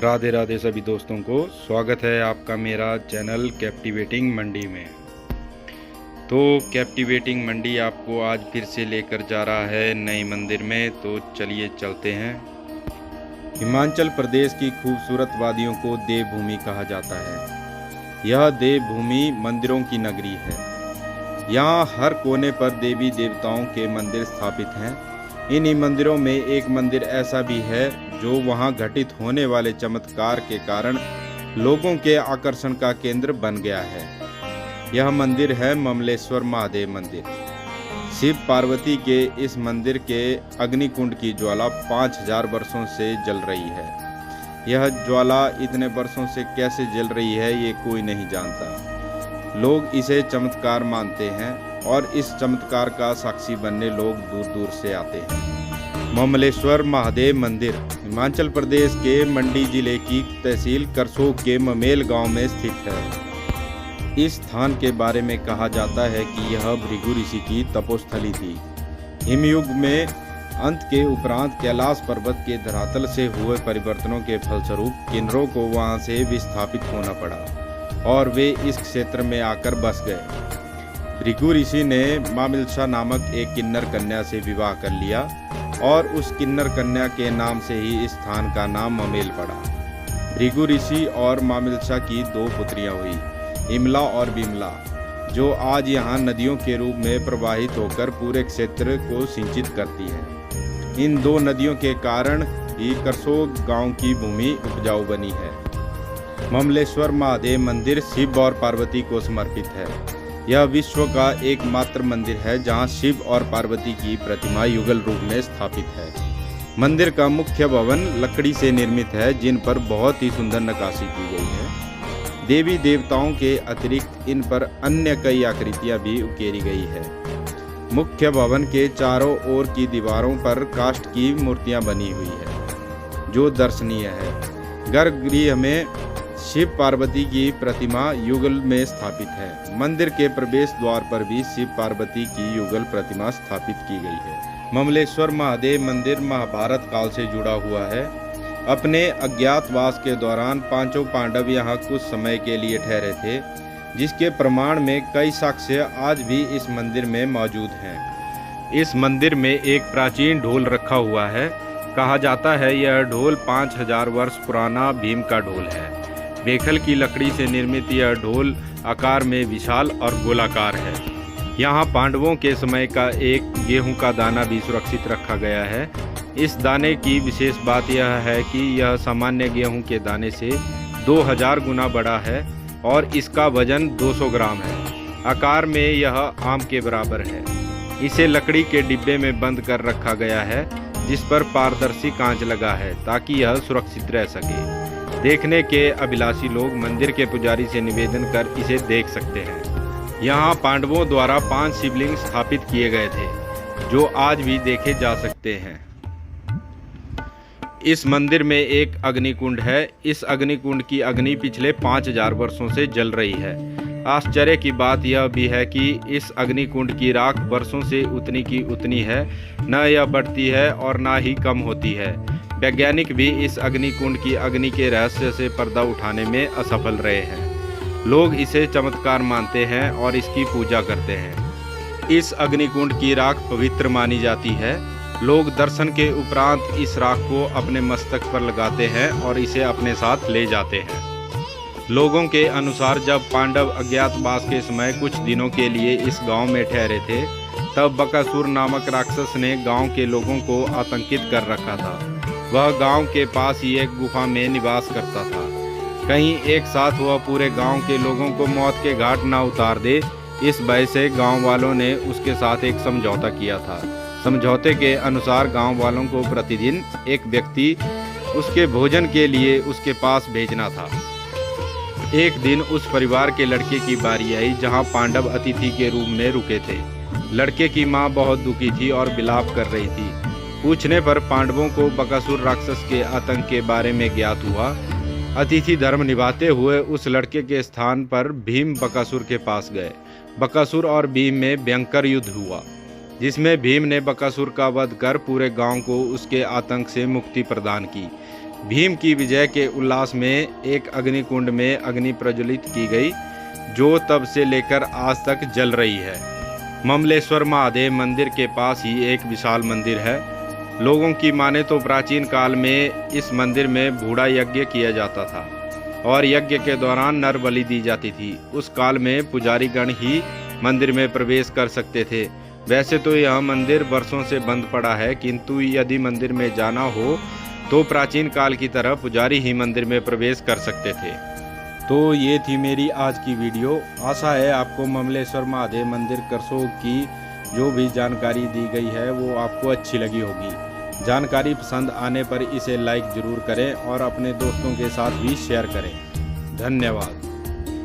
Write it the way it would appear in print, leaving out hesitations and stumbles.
राधे राधे सभी दोस्तों को स्वागत है आपका मेरा चैनल कैप्टिवेटिंग मंडी में। तो कैप्टिवेटिंग मंडी आपको आज फिर से लेकर जा रहा है नए मंदिर में। तो चलिए चलते हैं। हिमाचल प्रदेश की खूबसूरत वादियों को देवभूमि कहा जाता है। यह देवभूमि मंदिरों की नगरी है। यहाँ हर कोने पर देवी देवताओं के मंदिर स्थापित हैं। इन्हीं मंदिरों में एक मंदिर ऐसा भी है जो वहां घटित होने वाले चमत्कार के कारण लोगों के आकर्षण का केंद्र बन गया है। यह मंदिर है ममलेश्वर महादेव मंदिर। शिव पार्वती के इस मंदिर के अग्निकुंड की ज्वाला 5000 वर्षों से जल रही है। यह ज्वाला इतने वर्षों से कैसे जल रही है ये कोई नहीं जानता। लोग इसे चमत्कार मानते हैं और इस चमत्कार का साक्षी बनने लोग दूर दूर से आते हैं। ममलेश्वर महादेव मंदिर हिमाचल प्रदेश के मंडी जिले की तहसील करसोग के ममेल गांव में स्थित है। इस स्थान के बारे में कहा जाता है कि यह भृगु ऋषि की तपोस्थली थी। हिमयुग में अंत के उपरांत कैलाश पर्वत के धरातल से हुए परिवर्तनों के फलस्वरूप किन्नरों को वहां से विस्थापित होना पड़ा और वे इस क्षेत्र में आकर बस गए। भृगु ऋषि ने मामिलसा नामक एक किन्नर कन्या से विवाह कर लिया और उस किन्नर कन्या के नाम से ही इस स्थान का नाम ममेल पड़ा। भृगु ऋषि और मामिलसा की 2 पुत्रियां हुई, इमला और बिमला, जो आज यहाँ नदियों के रूप में प्रवाहित होकर पूरे क्षेत्र को सिंचित करती हैं। इन 2 नदियों के कारण ही करसोग गांव की भूमि उपजाऊ बनी है। ममलेश्वर महादेव मंदिर शिव और पार्वती को समर्पित है। यह विश्व का एकमात्र मंदिर है जहां शिव और पार्वती की प्रतिमा युगल रूप में स्थापित है। मंदिर का मुख्य भवन लकड़ी से निर्मित है, जिन पर बहुत ही सुंदर नक्काशी की गई है। देवी देवताओं के अतिरिक्त इन पर अन्य कई आकृतियां भी उकेरी गई है। मुख्य भवन के चारों ओर की दीवारों पर काष्ठ की मूर्तियां बनी हुई है जो दर्शनीय है। गर्भगृह में शिव पार्वती की प्रतिमा युगल में स्थापित है। मंदिर के प्रवेश द्वार पर भी शिव पार्वती की युगल प्रतिमा स्थापित की गई है। ममलेश्वर महादेव मंदिर महाभारत काल से जुड़ा हुआ है। अपने अज्ञातवास के दौरान 5 पांडव यहाँ कुछ समय के लिए ठहरे थे, जिसके प्रमाण में कई साक्ष्य आज भी इस मंदिर में मौजूद हैं। इस मंदिर में एक प्राचीन ढोल रखा हुआ है। कहा जाता है यह ढोल 5000 वर्ष पुराना भीम का ढोल है। बेखल की लकड़ी से निर्मित यह ढोल आकार में विशाल और गोलाकार है। यहाँ पांडवों के समय का एक गेहूं का दाना भी सुरक्षित रखा गया है। इस दाने की विशेष बात यह है कि यह सामान्य गेहूं के दाने से 2000 गुना बड़ा है और इसका वजन 200 ग्राम है। आकार में यह आम के बराबर है। इसे लकड़ी के डिब्बे में बंद कर रखा गया है, जिस पर पारदर्शी कांच लगा है ताकि यह सुरक्षित रह सके। देखने के अभिलाषी लोग मंदिर के पुजारी से निवेदन कर इसे देख सकते हैं। यहाँ पांडवों द्वारा 5 शिवलिंग स्थापित किए गए थे, जो आज भी देखे जा सकते हैं। इस मंदिर में एक अग्निकुंड है। इस अग्निकुंड की अग्नि पिछले 5000 वर्षों से जल रही है। आश्चर्य की बात यह भी है कि इस अग्निकुंड की राख वर्षों से उतनी की उतनी है, न यह बढ़ती है और न ही कम होती है। वैज्ञानिक भी इस अग्निकुंड की अग्नि के रहस्य से पर्दा उठाने में असफल रहे हैं। लोग इसे चमत्कार मानते हैं और इसकी पूजा करते हैं। इस अग्निकुंड की राख पवित्र मानी जाती है। लोग दर्शन के उपरांत इस राख को अपने मस्तक पर लगाते हैं और इसे अपने साथ ले जाते हैं। लोगों के अनुसार जब पांडव अज्ञातवास के समय कुछ दिनों के लिए इस गांव में ठहरे थे, तब बकासुर नामक राक्षस ने गांव के लोगों को आतंकित कर रखा था। वह गांव के पास ही एक गुफा में निवास करता था। कहीं एक साथ वह पूरे गांव के लोगों को मौत के घाट न उतार दे, इस भय से गांव वालों ने उसके साथ एक समझौता किया था। समझौते के अनुसार गांव वालों को प्रतिदिन एक व्यक्ति उसके भोजन के लिए उसके पास भेजना था। एक दिन उस परिवार के लड़के की बारी आई जहां पांडव अतिथि के रूप में रुके थे। लड़के की मां बहुत दुखी थी और विलाप कर रही थी। पूछने पर पांडवों को बकासुर राक्षस के आतंक के बारे में ज्ञात हुआ। अतिथि धर्म निभाते हुए उस लड़के के स्थान पर भीम बकासुर के पास गए। बकासुर और भीम में भयंकर युद्ध हुआ, जिसमें भीम ने बकासुर का वध कर पूरे गांव को उसके आतंक से मुक्ति प्रदान की। भीम की विजय के उल्लास में एक अग्निकुंड में अग्नि प्रज्वलित की गई, जो तब से लेकर आज तक जल रही है। ममलेश्वर महादेव मंदिर के पास ही एक विशाल मंदिर है। लोगों की माने तो प्राचीन काल में इस मंदिर में बूढ़ा यज्ञ किया जाता था और यज्ञ के दौरान नर बलि दी जाती थी। उस काल में पुजारी गण ही मंदिर में प्रवेश कर सकते थे। वैसे तो यह मंदिर वर्षों से बंद पड़ा है, किंतु यदि मंदिर में जाना हो तो प्राचीन काल की तरह पुजारी ही मंदिर में प्रवेश कर सकते थे। तो ये थी मेरी आज की वीडियो। आशा है आपको ममलेश्वर महादेव मंदिर करसोग की जो भी जानकारी दी गई है वो आपको अच्छी लगी होगी। जानकारी पसंद आने पर इसे लाइक ज़रूर करें और अपने दोस्तों के साथ भी शेयर करें। धन्यवाद।